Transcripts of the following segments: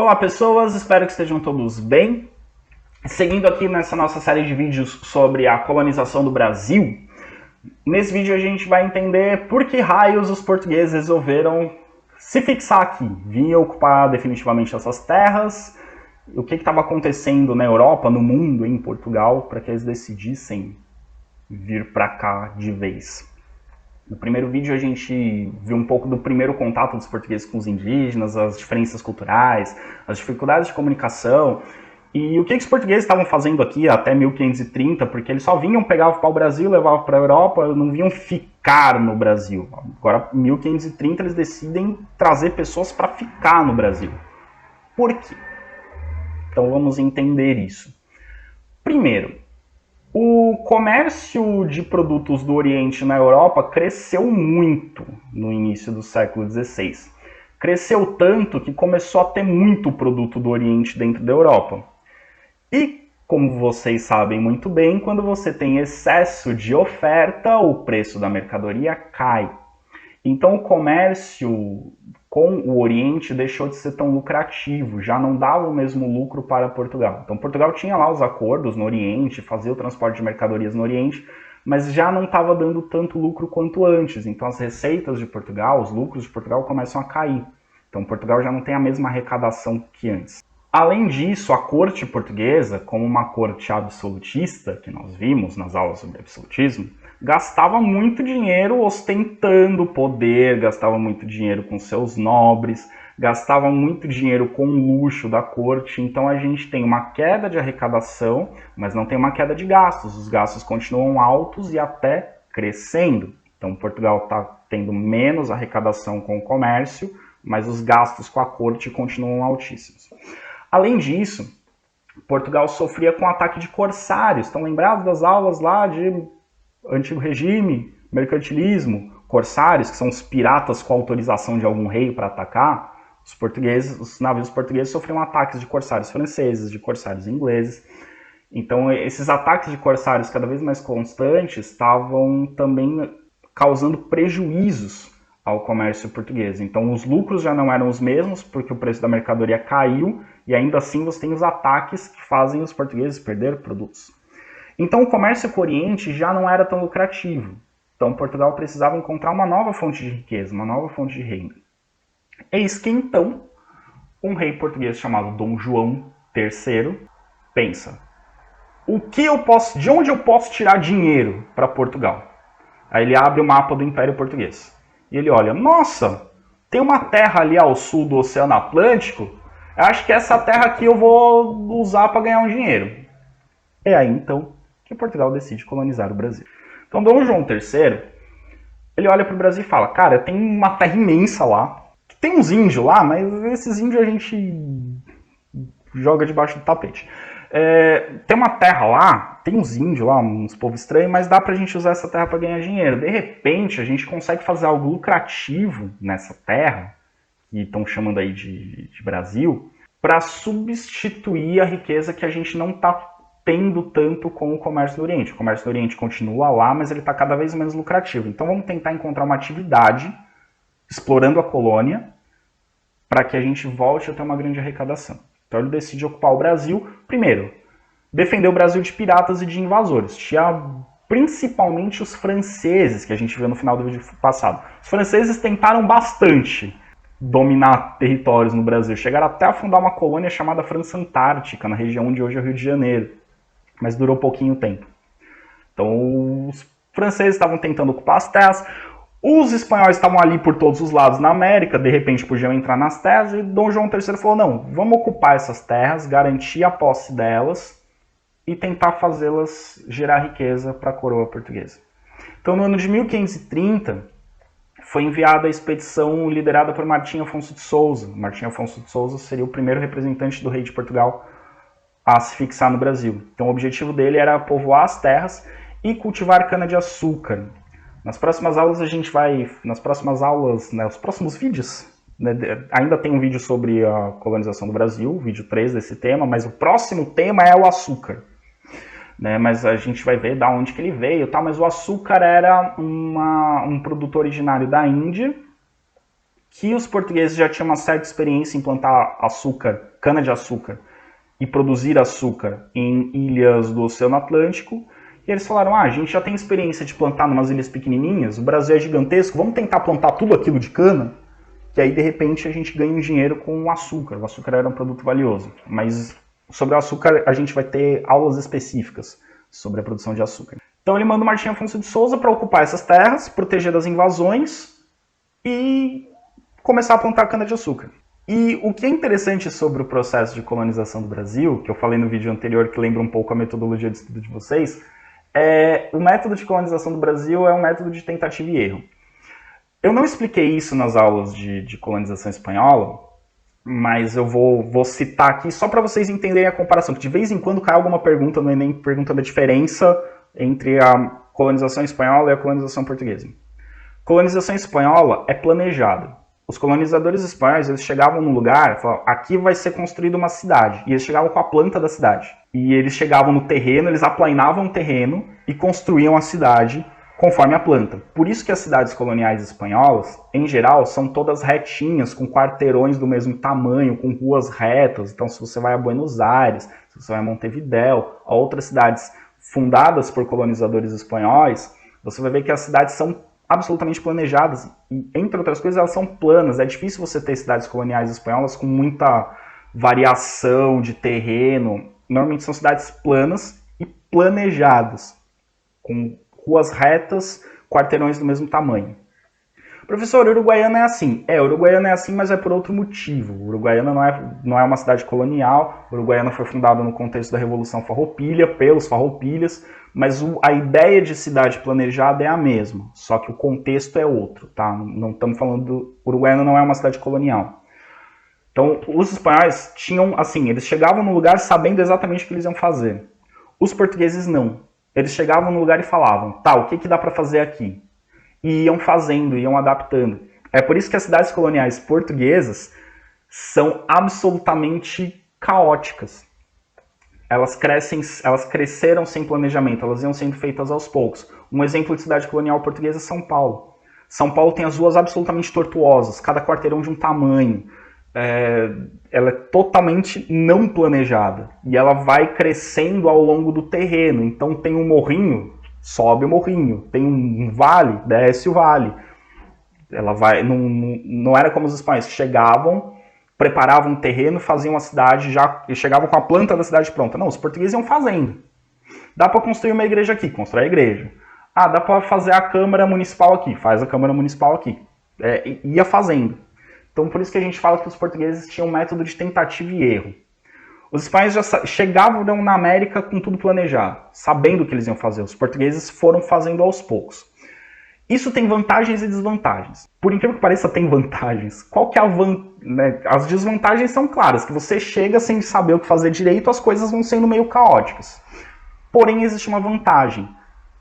Olá pessoas, espero que estejam todos bem. Seguindo aqui nessa nossa série de vídeos sobre a colonização do Brasil, nesse vídeo a gente vai entender por que raios os portugueses resolveram se fixar aqui, vir ocupar definitivamente essas terras, o que estava acontecendo na Europa, no mundo, em Portugal, para que eles decidissem vir para cá de vez. No primeiro vídeo a gente viu um pouco do primeiro contato dos portugueses com os indígenas, as diferenças culturais, as dificuldades de comunicação e o que os portugueses estavam fazendo aqui até 1530, porque eles só vinham, pegavam para o Brasil, levavam para a Europa, não vinham ficar no Brasil. Agora, em 1530, eles decidem trazer pessoas para ficar no Brasil. Por quê? Então vamos entender isso. Primeiro, o comércio de produtos do Oriente na Europa cresceu muito no início do século XVI. Cresceu tanto que começou a ter muito produto do Oriente dentro da Europa. E, como vocês sabem muito bem, quando você tem excesso de oferta, o preço da mercadoria cai. Então o comércio com o Oriente deixou de ser tão lucrativo, já não dava o mesmo lucro para Portugal. Então Portugal tinha lá os acordos no Oriente, fazia o transporte de mercadorias no Oriente, mas já não estava dando tanto lucro quanto antes. Então as receitas de Portugal, os lucros de Portugal começam a cair. Então Portugal já não tem a mesma arrecadação que antes. Além disso, a corte portuguesa, como uma corte absolutista, que nós vimos nas aulas sobre absolutismo, gastava muito dinheiro ostentando poder, gastava muito dinheiro com seus nobres, gastava muito dinheiro com o luxo da corte. Então a gente tem uma queda de arrecadação, mas não tem uma queda de gastos. Os gastos continuam altos e até crescendo. Então Portugal está tendo menos arrecadação com o comércio, mas os gastos com a corte continuam altíssimos. Além disso, Portugal sofria com ataque de corsários. Estão lembrados das aulas lá de antigo regime, mercantilismo, corsários, que são os piratas com autorização de algum rei para atacar? Os navios portugueses sofriam ataques de corsários franceses, de corsários ingleses. Então, esses ataques de corsários cada vez mais constantes estavam também causando prejuízos ao comércio português. Então os lucros já não eram os mesmos, porque o preço da mercadoria caiu, e ainda assim você tem os ataques que fazem os portugueses perder produtos. Então o comércio com o Oriente já não era tão lucrativo. Então Portugal precisava encontrar uma nova fonte de riqueza, uma nova fonte de renda. Eis que então um rei português chamado Dom João III pensa: de onde eu posso tirar dinheiro para Portugal? Aí ele abre o mapa do Império Português. E ele olha, nossa, tem uma terra ali ao sul do Oceano Atlântico, eu acho que essa terra aqui eu vou usar para ganhar um dinheiro. É aí então que Portugal decide colonizar o Brasil. Então Dom João III, ele olha para o Brasil e fala, cara, tem uma terra imensa lá, tem uns índios lá, mas esses índios a gente joga debaixo do tapete. Tem uma terra lá, tem uns índios lá, uns povos estranhos, mas dá pra gente usar essa terra para ganhar dinheiro. De repente, a gente consegue fazer algo lucrativo nessa terra, que estão chamando aí de Brasil, para substituir a riqueza que a gente não está tendo tanto com o comércio do Oriente. O comércio do Oriente continua lá, mas ele está cada vez menos lucrativo. Então vamos tentar encontrar uma atividade, explorando a colônia, para que a gente volte a ter uma grande arrecadação. Então ele decide ocupar o Brasil, primeiro, defender o Brasil de piratas e de invasores. Tinha principalmente os franceses, que a gente viu no final do vídeo passado. Os franceses tentaram bastante dominar territórios no Brasil. Chegaram até a fundar uma colônia chamada França Antártica, na região onde hoje é o Rio de Janeiro. Mas durou pouquinho tempo. Então os franceses estavam tentando ocupar as terras. Os espanhóis estavam ali por todos os lados na América, de repente podiam entrar nas terras, e Dom João III falou, não, vamos ocupar essas terras, garantir a posse delas e tentar fazê-las gerar riqueza para a coroa portuguesa. Então no ano de 1530, foi enviada a expedição liderada por Martim Afonso de Sousa. Martim Afonso de Sousa seria o primeiro representante do rei de Portugal a se fixar no Brasil. Então o objetivo dele era povoar as terras e cultivar cana-de-açúcar. Nas próximas aulas os próximos vídeos, né, ainda tem um vídeo sobre a colonização do Brasil, vídeo 3 desse tema, mas o próximo tema é o açúcar. Né, mas a gente vai ver de onde que ele veio, tá? Mas o açúcar era um produto originário da Índia, que os portugueses já tinham uma certa experiência em plantar açúcar, cana-de-açúcar, e produzir açúcar em ilhas do Oceano Atlântico. E eles falaram, a gente já tem experiência de plantar em umas ilhas pequenininhas, o Brasil é gigantesco, vamos tentar plantar tudo aquilo de cana? Que aí, de repente, a gente ganha um dinheiro com o açúcar. O açúcar era um produto valioso. Mas sobre o açúcar, a gente vai ter aulas específicas sobre a produção de açúcar. Então ele manda o Martim Afonso de Souza para ocupar essas terras, proteger das invasões e começar a plantar cana-de-açúcar. E o que é interessante sobre o processo de colonização do Brasil, que eu falei no vídeo anterior, que lembra um pouco a metodologia de estudo de vocês, o método de colonização do Brasil é um método de tentativa e erro. Eu não expliquei isso nas aulas de colonização espanhola, mas eu vou citar aqui só para vocês entenderem a comparação, que de vez em quando cai alguma pergunta no Enem perguntando a diferença entre a colonização espanhola e a colonização portuguesa. Colonização espanhola é planejada. Os colonizadores espanhóis, eles chegavam num lugar e falavam, aqui vai ser construída uma cidade. E eles chegavam com a planta da cidade. E eles chegavam no terreno, eles aplainavam o terreno e construíam a cidade conforme a planta. Por isso que as cidades coloniais espanholas, em geral, são todas retinhas, com quarteirões do mesmo tamanho, com ruas retas. Então, se você vai a Buenos Aires, se você vai a Montevidéu, a outras cidades fundadas por colonizadores espanhóis, você vai ver que as cidades são absolutamente planejadas e, entre outras coisas, elas são planas. É difícil você ter cidades coloniais espanholas com muita variação de terreno. Normalmente são cidades planas e planejadas, com ruas retas, quarteirões do mesmo tamanho. Professor, Uruguaiana é assim. Uruguaiana é assim, mas é por outro motivo. Uruguaiana não é uma cidade colonial. Uruguaiana foi fundada no contexto da Revolução Farroupilha, pelos farroupilhas, mas a ideia de cidade planejada é a mesma, só que o contexto é outro, tá? Não estamos falando Uruguaiana não é uma cidade colonial. Então, os espanhóis tinham, assim, eles chegavam no lugar sabendo exatamente o que eles iam fazer. Os portugueses não. Eles chegavam no lugar e falavam, tá, o que dá para fazer aqui? E iam fazendo, iam adaptando. É por isso que as cidades coloniais portuguesas são absolutamente caóticas. Elas cresceram sem planejamento, elas iam sendo feitas aos poucos. Um exemplo de cidade colonial portuguesa é São Paulo. São Paulo tem as ruas absolutamente tortuosas, cada quarteirão de um tamanho. Ela é totalmente não planejada. E ela vai crescendo ao longo do terreno. Então tem um morrinho, sobe o morrinho. Tem um vale, desce o vale. Ela vai, não era como os espanhóis que chegavam, preparavam um terreno, faziam a cidade, e chegavam com a planta da cidade pronta. Não, os portugueses iam fazendo. Dá para construir uma igreja aqui, constrói a igreja. Dá para fazer a Câmara Municipal aqui, faz a Câmara Municipal aqui. Ia fazendo. Então, por isso que a gente fala que os portugueses tinham um método de tentativa e erro. Os espanhóis já chegavam na América com tudo planejado, sabendo o que eles iam fazer. Os portugueses foram fazendo aos poucos. Isso tem vantagens e desvantagens. Por incrível que pareça, tem vantagens. Qual que é a As desvantagens são claras, que você chega sem saber o que fazer direito, as coisas vão sendo meio caóticas. Porém, existe uma vantagem.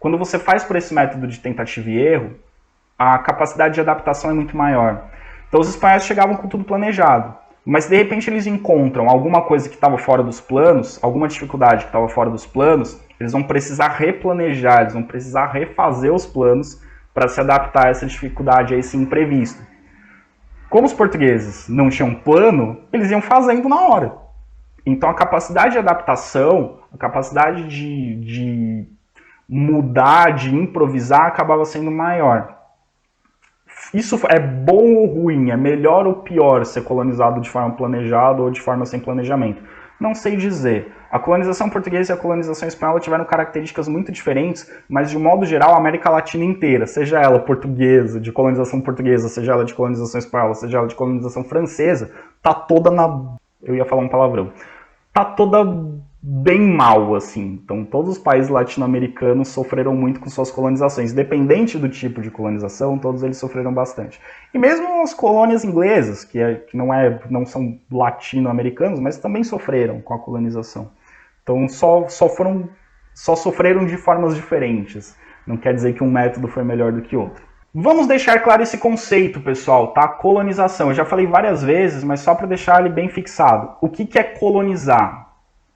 Quando você faz por esse método de tentativa e erro, a capacidade de adaptação é muito maior. Então, os espanhóis chegavam com tudo planejado. Mas, de repente, eles encontram alguma coisa que estava fora dos planos, alguma dificuldade que estava fora dos planos, eles vão precisar replanejar, eles vão precisar refazer os planos para se adaptar a essa dificuldade, a esse imprevisto. Como os portugueses não tinham plano, eles iam fazendo na hora. Então a capacidade de adaptação, a capacidade de mudar, de improvisar, acabava sendo maior. Isso é bom ou ruim? É melhor ou pior ser colonizado de forma planejada ou de forma sem planejamento? Não sei dizer. A colonização portuguesa e a colonização espanhola tiveram características muito diferentes, mas de um modo geral a América Latina inteira, seja ela portuguesa, de colonização portuguesa, seja ela de colonização espanhola, seja ela de colonização francesa, tá toda eu ia falar um palavrão. Tá toda bem mal, assim. Então todos os países latino-americanos sofreram muito com suas colonizações. Independente do tipo de colonização, todos eles sofreram bastante. E mesmo as colônias inglesas, que não são latino-americanos, mas também sofreram com a colonização. Então só sofreram de formas diferentes. Não quer dizer que um método foi melhor do que outro. Vamos deixar claro esse conceito, pessoal, tá? Colonização. Eu já falei várias vezes, mas só para deixar ele bem fixado. O que é colonizar?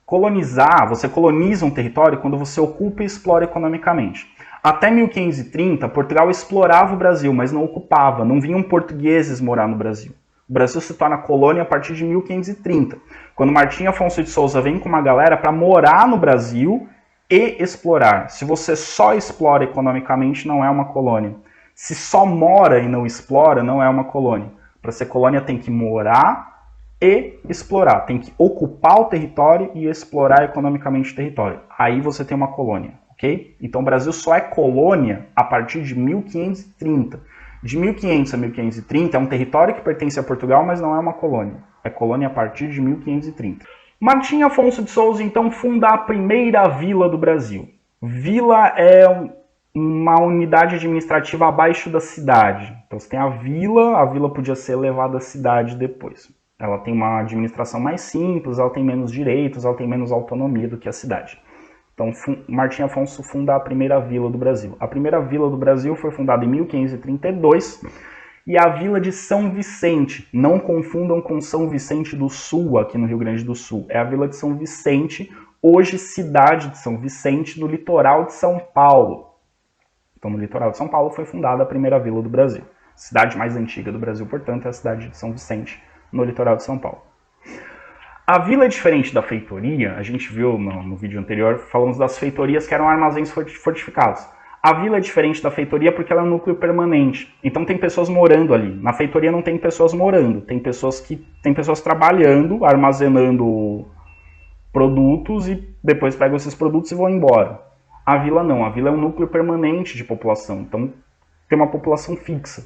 Colonizar, você coloniza um território quando você ocupa e explora economicamente. Até 1530, Portugal explorava o Brasil, mas não ocupava, não vinham portugueses morar no Brasil. O Brasil se torna colônia a partir de 1530, quando Martim Afonso de Souza vem com uma galera para morar no Brasil e explorar. Se você só explora economicamente, não é uma colônia. Se só mora e não explora, não é uma colônia. Para ser colônia tem que morar e explorar. Tem que ocupar o território e explorar economicamente o território. Aí você tem uma colônia, ok? Então o Brasil só é colônia a partir de 1530. De 1500 a 1530 é um território que pertence a Portugal, mas não é uma colônia. É colônia a partir de 1530. Martim Afonso de Souza, então, funda a primeira vila do Brasil. Vila é uma unidade administrativa abaixo da cidade. Então você tem a vila podia ser elevada à cidade depois. Ela tem uma administração mais simples, ela tem menos direitos, ela tem menos autonomia do que a cidade. Então Martim Afonso funda a primeira vila do Brasil. A primeira vila do Brasil foi fundada em 1532 e a vila de São Vicente. Não confundam com São Vicente do Sul, aqui no Rio Grande do Sul. É a vila de São Vicente, hoje cidade de São Vicente, no litoral de São Paulo. Então, no litoral de São Paulo foi fundada a primeira vila do Brasil. Cidade mais antiga do Brasil, portanto, é a cidade de São Vicente, no litoral de São Paulo. A vila é diferente da feitoria. A gente viu no vídeo anterior, falamos das feitorias que eram armazéns fortificados. A vila é diferente da feitoria porque ela é um núcleo permanente. Então tem pessoas morando ali. Na feitoria não tem pessoas morando, tem pessoas trabalhando, armazenando produtos e depois pegam esses produtos e vão embora. A vila não, a vila é um núcleo permanente de população, então tem uma população fixa.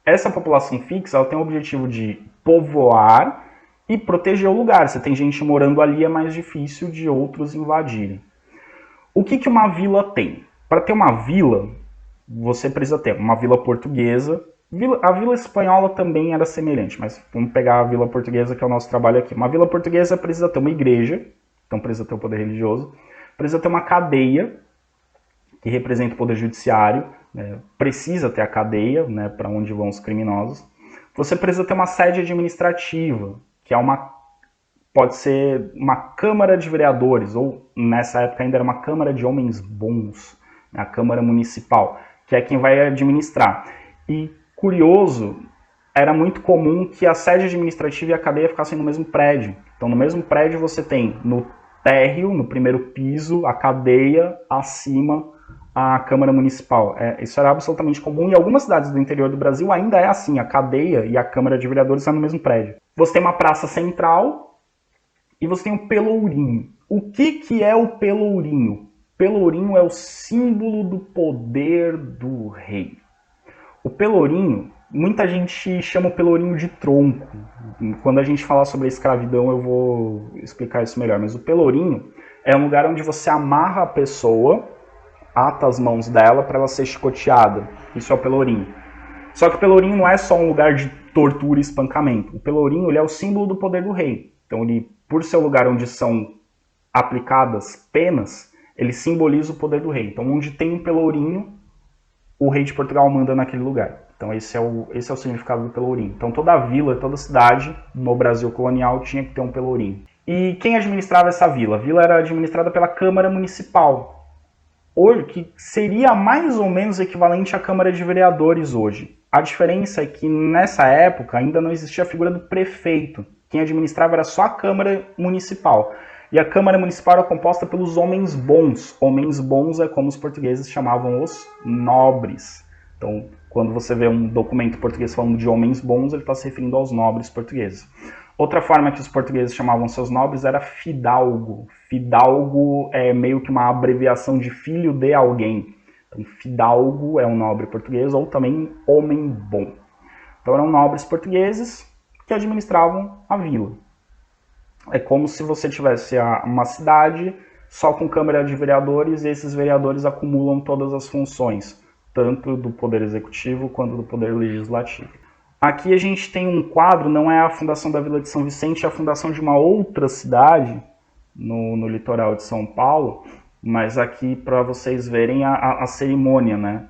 Essa população fixa ela tem o objetivo de povoar e proteger o lugar. Se tem gente morando ali, é mais difícil de outros invadirem. O que uma vila tem? Para ter uma vila, você precisa ter uma vila portuguesa. A vila espanhola também era semelhante, mas vamos pegar a vila portuguesa, que é o nosso trabalho aqui. Uma vila portuguesa precisa ter uma igreja, então precisa ter o poder religioso. Precisa ter uma cadeia, que representa o poder judiciário. Precisa ter a cadeia, para onde vão os criminosos. Você precisa ter uma sede administrativa, que pode ser uma Câmara de Vereadores, ou nessa época ainda era uma Câmara de Homens Bons, a Câmara Municipal, que é quem vai administrar. E, curioso, era muito comum que a sede administrativa e a cadeia ficassem no mesmo prédio. Então, no mesmo prédio você tem no térreo, no primeiro piso, a cadeia, acima a Câmara Municipal. Isso era absolutamente comum. Em algumas cidades do interior do Brasil ainda é assim, a cadeia e a Câmara de Vereadores estão no mesmo prédio. Você tem uma praça central e você tem um pelourinho. O que é o pelourinho? Pelourinho é o símbolo do poder do rei. O pelourinho, muita gente chama o pelourinho de tronco. Quando a gente falar sobre a escravidão eu vou explicar isso melhor. Mas o pelourinho é um lugar onde você amarra a pessoa, ata as mãos dela para ela ser chicoteada. Isso é o pelourinho. Só que o pelourinho não é só um lugar de tortura e espancamento. O pelourinho ele é o símbolo do poder do rei. Então, ele, por ser o lugar onde são aplicadas penas, ele simboliza o poder do rei. Então, onde tem um pelourinho, o rei de Portugal manda naquele lugar. Então, esse é o significado do pelourinho. Então, toda vila, toda cidade no Brasil colonial tinha que ter um pelourinho. E quem administrava essa vila? A vila era administrada pela Câmara Municipal, hoje, que seria mais ou menos equivalente à Câmara de Vereadores hoje. A diferença é que nessa época ainda não existia a figura do prefeito. Quem administrava era só a Câmara Municipal. E a Câmara Municipal era composta pelos homens bons. Homens bons é como os portugueses chamavam os nobres. Então, quando você vê um documento português falando de homens bons, ele está se referindo aos nobres portugueses. Outra forma que os portugueses chamavam seus nobres era fidalgo. Fidalgo é meio que uma abreviação de filho de alguém. Então, fidalgo é um nobre português ou também homem bom. Então, eram nobres portugueses que administravam a vila. É como se você tivesse uma cidade só com Câmara de Vereadores e esses vereadores acumulam todas as funções, tanto do Poder Executivo quanto do Poder Legislativo. Aqui a gente tem um quadro, não é a fundação da Vila de São Vicente, é a fundação de uma outra cidade no litoral de São Paulo, mas aqui para vocês verem a cerimônia, né?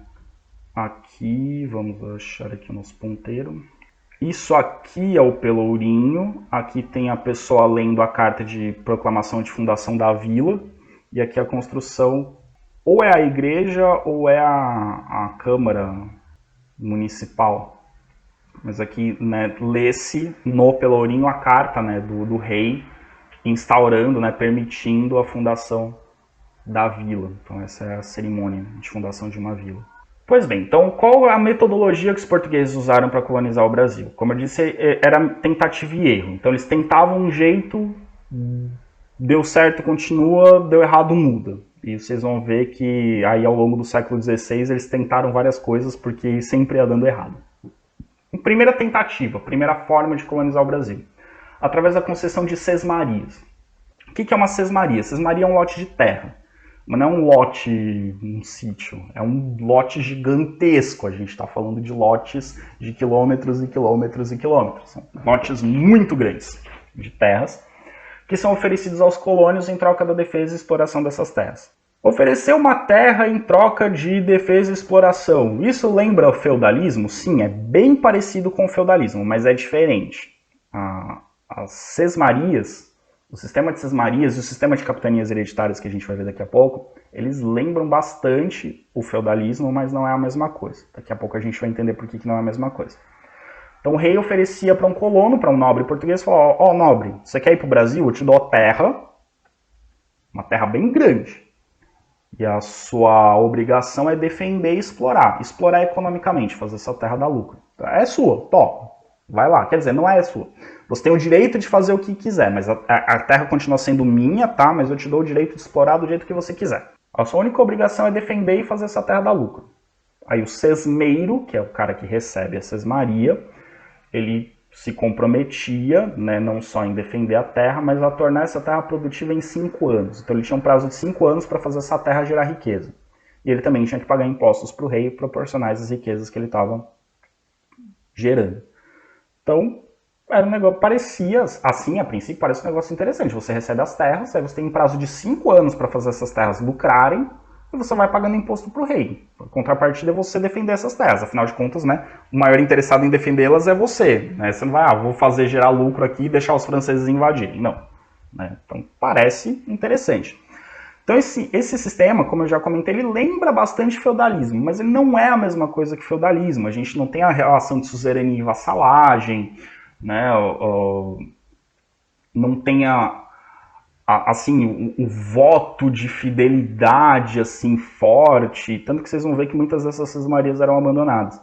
Aqui, vamos achar aqui o nosso ponteiro. Isso aqui é o pelourinho, aqui tem a pessoa lendo a carta de proclamação de fundação da vila, e aqui a construção ou é a igreja ou é a Câmara Municipal. Mas aqui, né, lê-se no Pelourinho a carta, né, do rei instaurando, né, permitindo a fundação da vila. Então essa é a cerimônia de fundação de uma vila. Pois bem, então qual a metodologia que os portugueses usaram para colonizar o Brasil? Como eu disse, era tentativa e erro. Então eles tentavam um jeito, deu certo, continua, deu errado, muda. E vocês vão ver que aí ao longo do século XVI eles tentaram várias coisas porque sempre ia dando errado. Primeira tentativa, primeira forma de colonizar o Brasil, através da concessão de sesmarias. O que é uma sesmaria? Sesmaria é um lote de terra. Mas não é um lote, um sítio, é um lote gigantesco. A gente está falando de lotes de quilômetros e quilômetros e quilômetros. São lotes muito grandes de terras que são oferecidos aos colônios em troca da defesa e exploração dessas terras. Oferecer uma terra em troca de defesa e exploração. Isso lembra o feudalismo? Sim, é bem parecido com o feudalismo, mas é diferente. As sesmarias, o sistema de sesmarias e o sistema de capitanias hereditárias que a gente vai ver daqui a pouco, eles lembram bastante o feudalismo, mas não é a mesma coisa. Daqui a pouco a gente vai entender por que não é a mesma coisa. Então o rei oferecia para um colono, para um nobre português, falou: ó, nobre, você quer ir para o Brasil? Eu te dou terra, uma terra bem grande. E a sua obrigação é defender e explorar. Explorar economicamente, fazer essa terra dar lucro. É sua, top. Vai lá. Quer dizer, não é sua. Você tem o direito de fazer o que quiser, mas a terra continua sendo minha, tá? Mas eu te dou o direito de explorar do jeito que você quiser. A sua única obrigação é defender e fazer essa terra dar lucro. Aí o sesmeiro, que é o cara que recebe a sesmaria, ele se comprometia, né, não só em defender a terra, mas a tornar essa terra produtiva em 5 anos. Então ele tinha um prazo de 5 anos para fazer essa terra gerar riqueza. E ele também tinha que pagar impostos para o rei proporcionais às riquezas que ele estava gerando. Então, era um negócio, parecia, assim, a princípio, parece um negócio interessante. Você recebe as terras, aí você tem um prazo de 5 anos para fazer essas terras lucrarem, e você vai pagando imposto para o rei. A contrapartida é você defender essas terras. Afinal de contas, né, o maior interessado em defendê-las é você. Né? Você não vai, vou fazer gerar lucro aqui e deixar os franceses invadirem. Não. Né? Então, parece interessante. Então, esse sistema, como eu já comentei, ele lembra bastante feudalismo, mas ele não é a mesma coisa que feudalismo. A gente não tem a relação de suzerania e vassalagem, né? Não tem assim, o voto de fidelidade assim, forte, tanto que vocês vão ver que muitas dessas sesmarias eram abandonadas.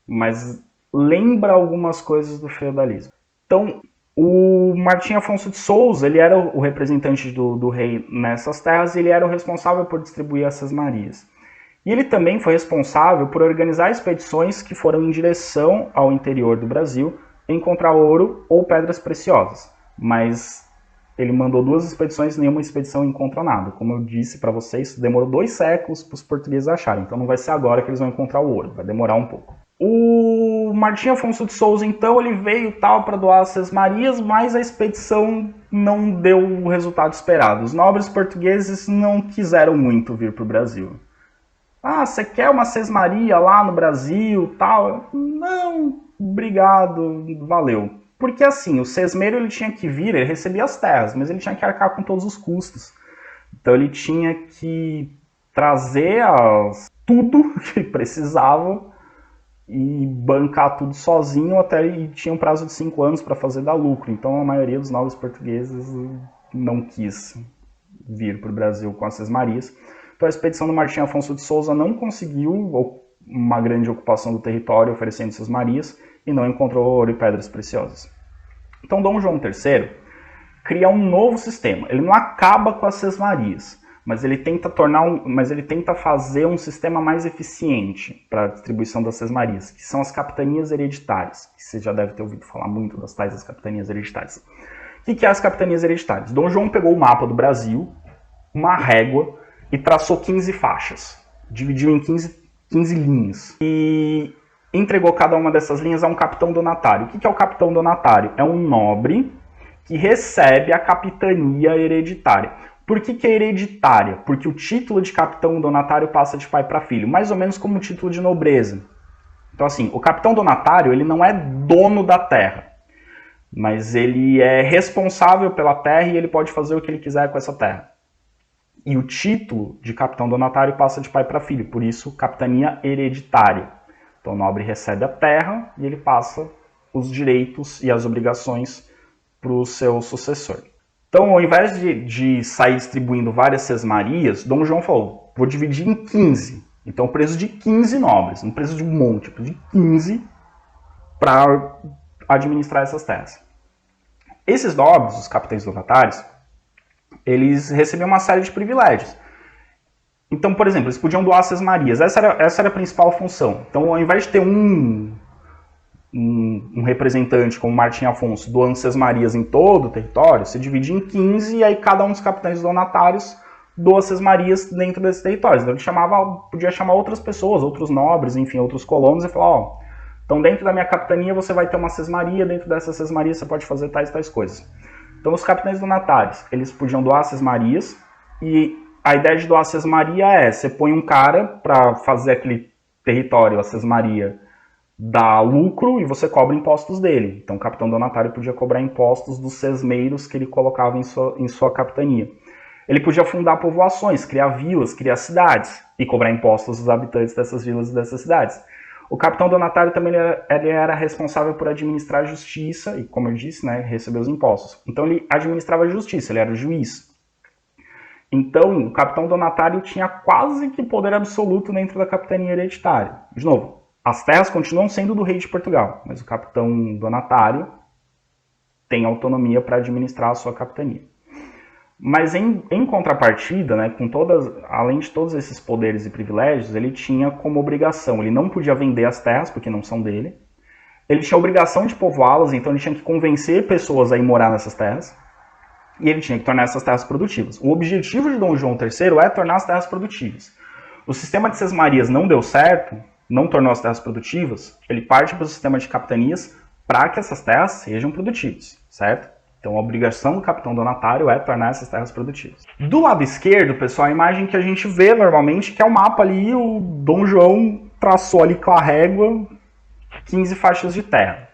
Mas lembra algumas coisas do feudalismo. Então, o Martim Afonso de Souza, ele era o representante do rei nessas terras e ele era o responsável por distribuir essas sesmarias. E ele também foi responsável por organizar expedições que foram em direção ao interior do Brasil encontrar ouro ou pedras preciosas. Mas ele mandou 2 expedições e nenhuma expedição encontrou nada. Como eu disse para vocês, demorou 2 séculos para os portugueses acharem. Então não vai ser agora que eles vão encontrar o ouro, vai demorar um pouco. O Martim Afonso de Souza, então, ele veio tal para doar as sesmarias, mas a expedição não deu o resultado esperado. Os nobres portugueses não quiseram muito vir para o Brasil. Ah, você quer uma sesmaria lá no Brasil, tal? Não, obrigado, valeu. Porque assim, o sesmeiro ele tinha que vir, ele recebia as terras, mas ele tinha que arcar com todos os custos. Então ele tinha que trazer tudo que ele precisava e bancar tudo sozinho, e tinha um prazo de 5 anos para fazer dar lucro. Então a maioria dos nobres portugueses não quis vir para o Brasil com as sesmarias. Então a expedição do Martim Afonso de Souza não conseguiu uma grande ocupação do território oferecendo sesmarias e não encontrou ouro e pedras preciosas. Então Dom João III cria um novo sistema. Ele não acaba com as sesmarias, mas ele tenta fazer um sistema mais eficiente para a distribuição das sesmarias, que são as capitanias hereditárias, que você já deve ter ouvido falar muito das tais das capitanias hereditárias. O que é as capitanias hereditárias? Dom João pegou o mapa do Brasil, uma régua, e traçou 15 faixas, dividiu em 15 linhas, e entregou cada uma dessas linhas a um capitão donatário. O que é o capitão donatário? É um nobre que recebe a capitania hereditária. Por que é hereditária? Porque o título de capitão donatário passa de pai para filho, mais ou menos como o título de nobreza. Então assim, o capitão donatário ele não é dono da terra, mas ele é responsável pela terra e ele pode fazer o que ele quiser com essa terra. E o título de capitão donatário passa de pai para filho, por isso capitania hereditária. Então o nobre recebe a terra e ele passa os direitos e as obrigações para o seu sucessor. Então, ao invés de sair distribuindo várias sesmarias, Dom João falou, vou dividir em 15. Então, eu preciso de 15 nobres, não preciso de um monte, eu preciso de 15 para administrar essas terras. Esses nobres, os capitães donatários, eles recebiam uma série de privilégios. Então, por exemplo, eles podiam doar sesmarias. Essa era a principal função. Então, ao invés de ter um representante como Martim Afonso doando sesmarias em todo o território, se dividia em 15 e aí cada um dos capitães donatários doa sesmarias dentro desses territórios. Então ele podia chamar outras pessoas, outros nobres, enfim, outros colonos e falar, ó, então dentro da minha capitania você vai ter uma sesmaria, dentro dessa sesmaria você pode fazer tais coisas. Então os capitães donatários, eles podiam doar sesmarias e a ideia de doar sesmaria é, você põe um cara para fazer aquele território, a sesmaria, dá lucro e você cobra impostos dele. Então o capitão donatário podia cobrar impostos dos sesmeiros que ele colocava em sua capitania. Ele podia fundar povoações, criar vilas, criar cidades e cobrar impostos dos habitantes dessas vilas e dessas cidades. O capitão donatário também ele era responsável por administrar a justiça e, como eu disse, né, receber os impostos. Então ele administrava a justiça, ele era o juiz. Então o capitão donatário tinha quase que poder absoluto dentro da capitania hereditária. De novo, as terras continuam sendo do rei de Portugal, mas o capitão donatário tem autonomia para administrar a sua capitania. Mas em contrapartida, né, além de todos esses poderes e privilégios, ele tinha como obrigação, ele não podia vender as terras, porque não são dele, ele tinha a obrigação de povoá-las, então ele tinha que convencer pessoas a ir morar nessas terras, e ele tinha que tornar essas terras produtivas. O objetivo de Dom João III é tornar as terras produtivas. O sistema de sesmarias não deu certo, não tornou as terras produtivas, ele parte para o sistema de capitanias para que essas terras sejam produtivas, certo? Então a obrigação do capitão donatário é tornar essas terras produtivas. Do lado esquerdo, pessoal, a imagem que a gente vê normalmente, que é o mapa ali, o Dom João traçou ali com a régua 15 faixas de terra.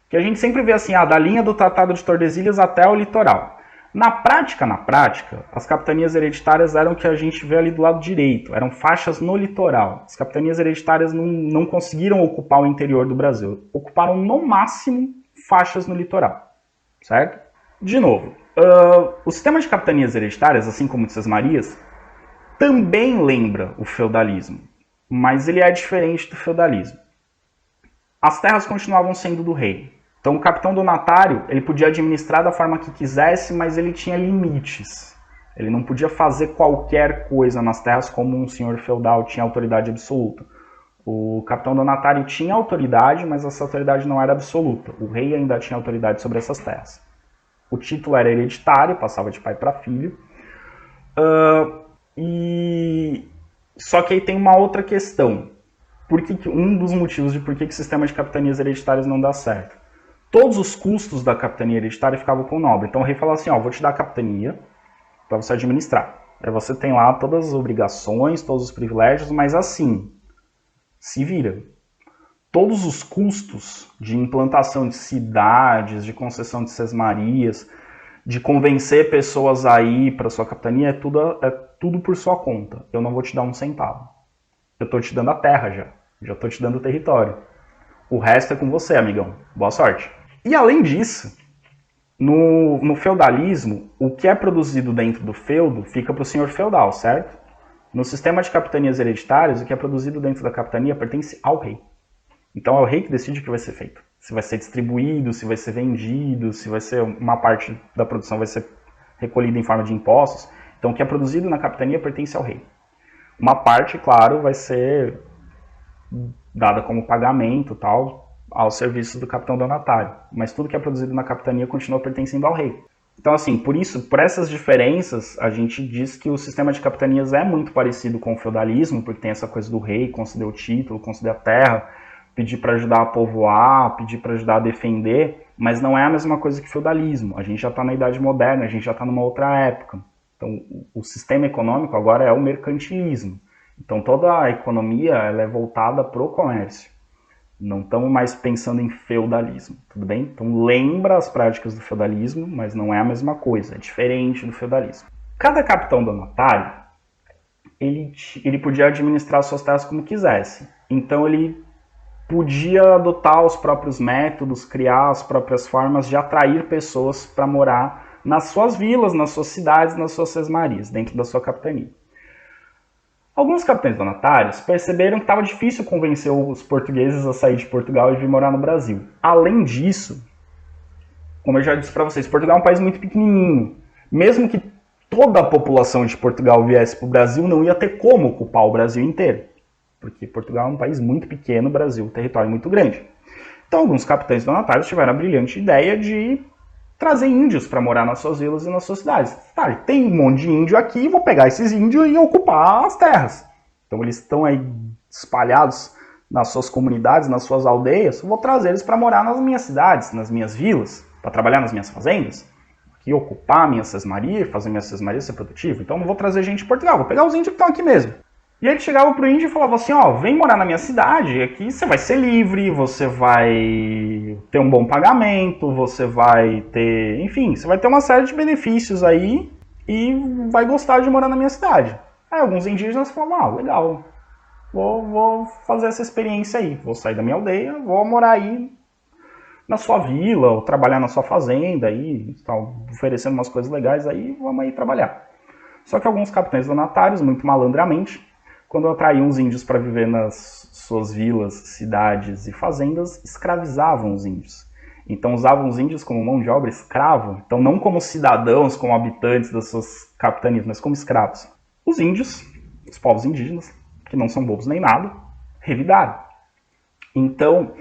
Que a gente sempre vê assim, da linha do Tratado de Tordesilhas até o litoral. Na prática, as capitanias hereditárias eram o que a gente vê ali do lado direito, eram faixas no litoral. As capitanias hereditárias não conseguiram ocupar o interior do Brasil, ocuparam no máximo faixas no litoral. Certo? De novo, o sistema de capitanias hereditárias, assim como de sesmarias, também lembra o feudalismo, mas ele é diferente do feudalismo. As terras continuavam sendo do rei. Então o capitão donatário ele podia administrar da forma que quisesse, mas ele tinha limites. Ele não podia fazer qualquer coisa nas terras como um senhor feudal tinha autoridade absoluta. O capitão donatário tinha autoridade, mas essa autoridade não era absoluta. O rei ainda tinha autoridade sobre essas terras. O título era hereditário, passava de pai para filho. Só que aí tem uma outra questão. Um dos motivos de por que o sistema de capitanias hereditárias não dá certo. Todos os custos da capitania hereditária ficavam com o nobre. Então o rei falava assim, vou te dar a capitania para você administrar. Aí você tem lá todas as obrigações, todos os privilégios, mas assim, se vira. Todos os custos de implantação de cidades, de concessão de sesmarias, de convencer pessoas a ir para sua capitania, é tudo por sua conta. Eu não vou te dar um centavo. Eu estou te dando a terra já estou te dando o território. O resto é com você, amigão. Boa sorte. E além disso, no feudalismo, o que é produzido dentro do feudo fica para o senhor feudal, certo? No sistema de capitanias hereditárias, o que é produzido dentro da capitania pertence ao rei. Então é o rei que decide o que vai ser feito. Se vai ser distribuído, se vai ser vendido, se vai ser uma parte da produção vai ser recolhida em forma de impostos. Então o que é produzido na capitania pertence ao rei. Uma parte, claro, vai ser dada como pagamento tal, aos serviços do capitão donatário. Mas tudo que é produzido na capitania continua pertencendo ao rei. Então, assim, por essas diferenças, a gente diz que o sistema de capitanias é muito parecido com o feudalismo, porque tem essa coisa do rei conceder o título, conceder a terra, pedir para ajudar a povoar, pedir para ajudar a defender, mas não é a mesma coisa que o feudalismo. A gente já está na Idade Moderna, a gente já está numa outra época. Então, o sistema econômico agora é o mercantilismo. Então, toda a economia ela é voltada para o comércio. Não estamos mais pensando em feudalismo, tudo bem? Então, lembra as práticas do feudalismo, mas não é a mesma coisa, é diferente do feudalismo. Cada capitão donatário, ele podia administrar suas terras como quisesse. Então ele podia adotar os próprios métodos, criar as próprias formas de atrair pessoas para morar nas suas vilas, nas suas cidades, nas suas sesmarias, dentro da sua capitania. Alguns capitães donatários perceberam que estava difícil convencer os portugueses a sair de Portugal e vir morar no Brasil. Além disso, como eu já disse para vocês, Portugal é um país muito pequenininho. Mesmo que toda a população de Portugal viesse para o Brasil, não ia ter como ocupar o Brasil inteiro. Porque Portugal é um país muito pequeno, o Brasil é um território muito grande. Então, alguns capitães donatários tiveram a brilhante ideia de trazer índios para morar nas suas vilas e nas suas cidades. Tá, tem um monte de índio aqui, vou pegar esses índios e ocupar as terras. Então eles estão aí espalhados nas suas comunidades, nas suas aldeias, vou trazer eles para morar nas minhas cidades, nas minhas vilas, para trabalhar nas minhas fazendas, aqui ocupar a minha sesmaria, fazer minha sesmaria ser produtiva. Então não vou trazer gente de Portugal, vou pegar os índios que estão aqui mesmo. E aí ele chegava pro índio e falava assim, ó, vem morar na minha cidade, aqui você vai ser livre, você vai ter um bom pagamento, você vai ter, enfim, você vai ter uma série de benefícios aí e vai gostar de morar na minha cidade. Aí alguns indígenas falavam, ah, legal, vou fazer essa experiência aí, vou sair da minha aldeia, vou morar aí na sua vila, ou trabalhar na sua fazenda aí, tá oferecendo umas coisas legais aí, vamos aí trabalhar. Só que alguns capitães donatários, muito malandramente, quando atraíam os índios para viver nas suas vilas, cidades e fazendas, escravizavam os índios. Então usavam os índios como mão de obra escravo, então não como cidadãos, como habitantes das suas capitanias, mas como escravos. Os índios, os povos indígenas, que não são bobos nem nada, revidaram. Então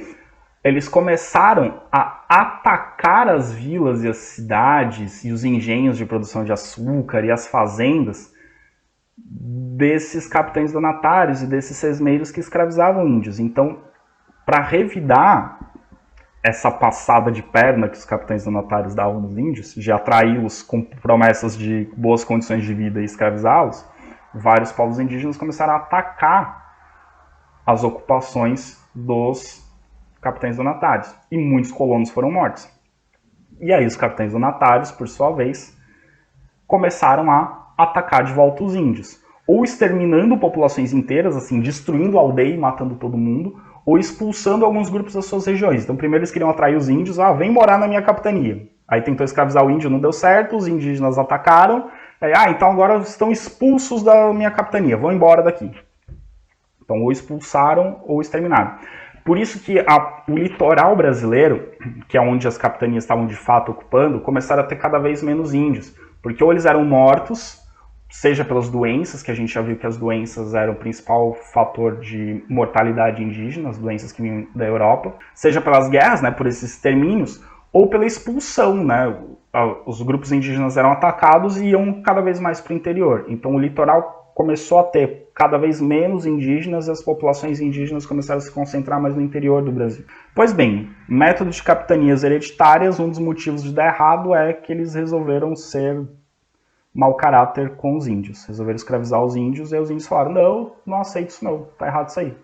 eles começaram a atacar as vilas e as cidades e os engenhos de produção de açúcar e as fazendas desses capitães donatários e desses sesmeiros que escravizavam índios. Então, para revidar essa passada de perna que os capitães donatários davam nos índios, de atraí-los com promessas de boas condições de vida e escravizá-los, vários povos indígenas começaram a atacar as ocupações dos capitães donatários. E muitos colonos foram mortos. E aí os capitães donatários, por sua vez, começaram a atacar de volta os índios. Ou exterminando populações inteiras, assim, destruindo a aldeia e matando todo mundo, ou expulsando alguns grupos das suas regiões. Então primeiro eles queriam atrair os índios, vem morar na minha capitania. Aí tentou escravizar o índio, não deu certo, os indígenas atacaram, aí, então agora estão expulsos da minha capitania, vão embora daqui. Então ou expulsaram ou exterminaram. Por isso que o litoral brasileiro, que é onde as capitanias estavam de fato ocupando, começaram a ter cada vez menos índios. Porque ou eles eram mortos, seja pelas doenças, que a gente já viu que as doenças eram o principal fator de mortalidade indígena, as doenças que vinham da Europa, seja pelas guerras, né, por esses extermínios, ou pela expulsão, né, os grupos indígenas eram atacados e iam cada vez mais para o interior. Então o litoral começou a ter cada vez menos indígenas e as populações indígenas começaram a se concentrar mais no interior do Brasil. Pois bem, método de capitanias hereditárias, um dos motivos de dar errado é que eles resolveram ser mau caráter com os índios. Resolveram escravizar os índios e os índios falaram, não aceito isso não, tá errado isso aí.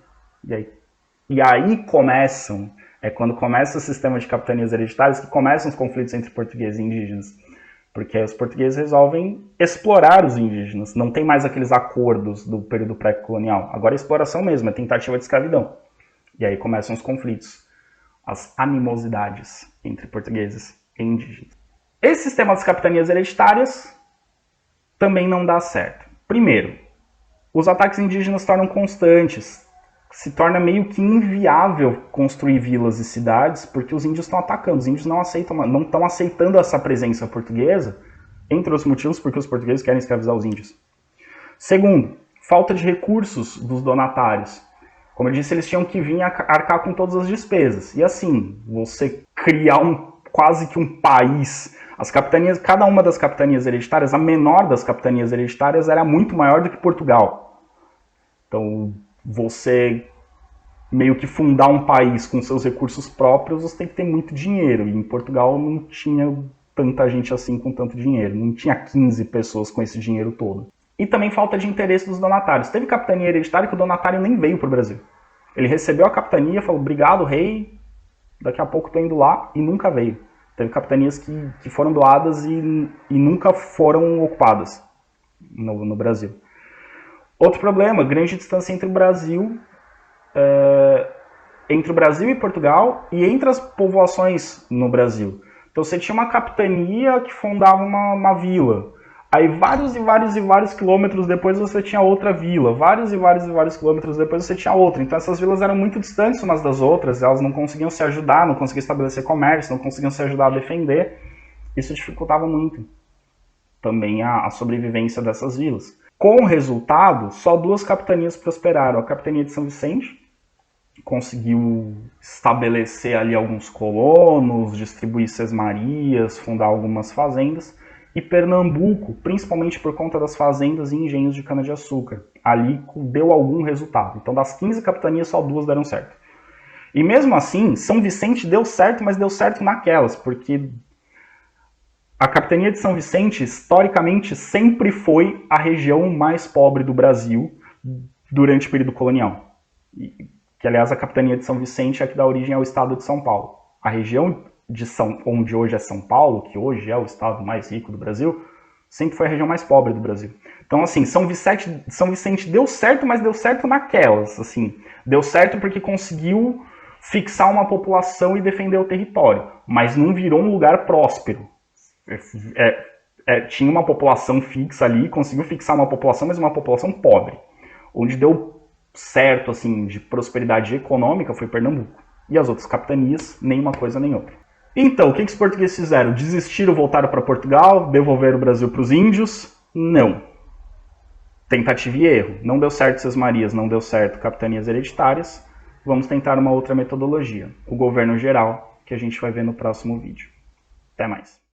E aí começam, quando começa o sistema de capitanias hereditárias, que começam os conflitos entre portugueses e indígenas. Porque os portugueses resolvem explorar os indígenas. Não tem mais aqueles acordos do período pré-colonial. Agora é exploração mesmo, é tentativa de escravidão. E aí começam os conflitos, as animosidades entre portugueses e indígenas. Esse sistema das capitanias hereditárias também não dá certo. Primeiro, os ataques indígenas se tornam constantes. Se torna meio que inviável construir vilas e cidades porque os índios estão atacando. Os índios não estão aceitando essa presença portuguesa, entre outros motivos porque os portugueses querem escravizar os índios. Segundo, falta de recursos dos donatários. Como eu disse, eles tinham que vir arcar com todas as despesas. E assim, você criar quase que um país. As capitanias, cada uma das capitanias hereditárias, a menor das capitanias hereditárias, era muito maior do que Portugal. Então, você meio que fundar um país com seus recursos próprios, você tem que ter muito dinheiro. E em Portugal não tinha tanta gente assim com tanto dinheiro. Não tinha 15 pessoas com esse dinheiro todo. E também falta de interesse dos donatários. Teve capitania hereditária que o donatário nem veio para o Brasil. Ele recebeu a capitania, falou, obrigado, rei, daqui a pouco estou indo lá, e nunca veio. Teve capitanias que foram doadas e nunca foram ocupadas. no Brasil. Outro problema, grande distância entre o Brasil e Portugal e entre as povoações no Brasil. Então você tinha uma capitania que fundava uma vila. Aí vários quilômetros depois você tinha outra vila. Vários quilômetros depois você tinha outra. Então essas vilas eram muito distantes umas das outras. Elas não conseguiam se ajudar, não conseguiam estabelecer comércio, não conseguiam se ajudar a defender. Isso dificultava muito também a sobrevivência dessas vilas. Com o resultado, só 2 capitanias prosperaram. A capitania de São Vicente conseguiu estabelecer ali alguns colonos, distribuir sesmarias, fundar algumas fazendas. E Pernambuco, principalmente por conta das fazendas e engenhos de cana-de-açúcar. Ali deu algum resultado. Então, das 15 capitanias, só 2 deram certo. E mesmo assim, São Vicente deu certo, mas deu certo naquelas, porque a capitania de São Vicente, historicamente, sempre foi a região mais pobre do Brasil durante o período colonial. Que, aliás, a capitania de São Vicente é que dá origem ao estado de São Paulo. A região onde hoje é São Paulo, que hoje é o estado mais rico do Brasil, sempre foi a região mais pobre do Brasil. Então, assim, São Vicente deu certo, mas deu certo naquelas. Assim, deu certo porque conseguiu fixar uma população e defender o território, mas não virou um lugar próspero. Tinha uma população fixa ali, conseguiu fixar uma população, mas uma população pobre. Onde deu certo, assim, de prosperidade econômica foi Pernambuco. E as outras capitanias, nem uma coisa nem outra. Então, o que os portugueses fizeram? Desistiram, voltaram para Portugal, devolveram o Brasil para os índios? Não. Tentativa e erro. Não deu certo sesmarias, não deu certo capitanias hereditárias. Vamos tentar uma outra metodologia. O governo geral, que a gente vai ver no próximo vídeo. Até mais.